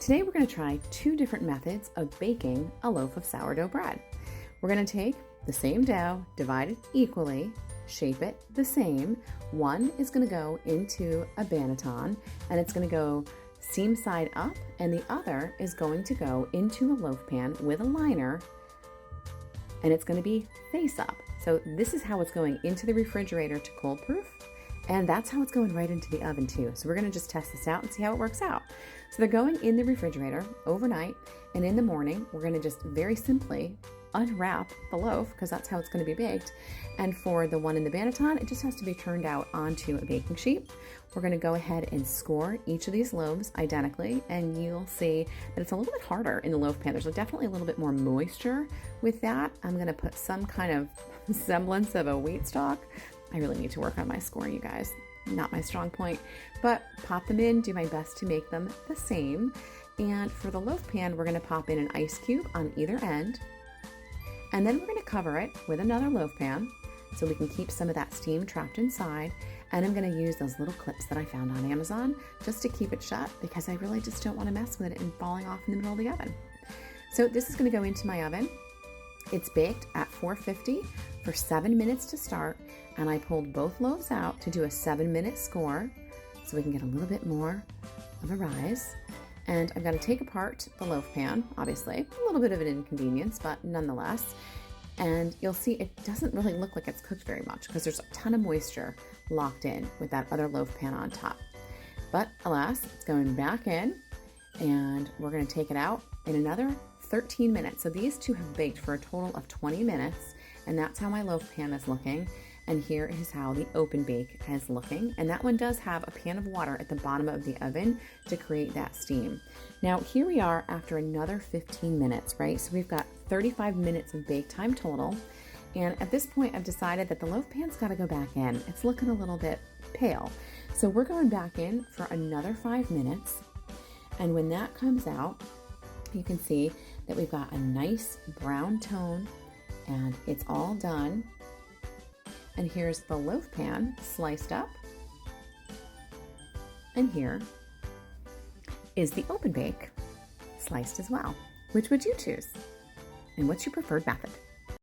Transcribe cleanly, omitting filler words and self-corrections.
Today we're going to try two different methods of baking a loaf of sourdough bread. We're going to take the same dough, divide it equally, shape it the same. One is going to go into a banneton and it's going to go seam side up, and the other is going to go into a loaf pan with a liner, and it's going to be face up. So this is how it's going into the refrigerator to cold proof, and that's how it's going right into the oven too. So we're going to just test this out and see how it works out. So they're going in the refrigerator overnight, and in the morning we're going to just very simply unwrap the loaf because that's how it's going to be baked. And for the one in the banneton, it just has to be turned out onto a baking sheet. We're going to go ahead and score each of these loaves identically, and you'll see that it's a little bit harder in the loaf pan. There's definitely a little bit more moisture with that. I'm going to put some kind of semblance of a wheat stalk. I really need to work on my scoring, you guys. Not my strong point, but pop them in, do my best to make them the same. And for the loaf pan, we're going to pop in an ice cube on either end. And then we're going to cover it with another loaf pan so we can keep some of that steam trapped inside. And I'm going to use those little clips that I found on Amazon just to keep it shut because I really just don't want to mess with it and falling off in the middle of the oven. So this is going to go into my oven. It's baked at 450 for 7 minutes to start, and I pulled both loaves out to do a 7-minute score so we can get a little bit more of a rise. And I'm going to take apart the loaf pan, obviously, a little bit of an inconvenience, but nonetheless. And you'll see it doesn't really look like it's cooked very much because there's a ton of moisture locked in with that other loaf pan on top. But alas, it's going back in, and we're going to take it out in another 13 minutes. So these two have baked for a total of 20 minutes, and that's how my loaf pan is looking. And here is how the open bake is looking. And that one does have a pan of water at the bottom of the oven to create that steam. Now here we are after another 15 minutes, right? So we've got 35 minutes of bake time total. And at this point, I've decided that the loaf pan's got to go back in. It's looking a little bit pale. So we're going back in for another 5 minutes. And when that comes out, you can see that we've got a nice brown tone and it's all done. And here's the loaf pan sliced up. And here is the open bake sliced as well. Which would you choose? And what's your preferred method?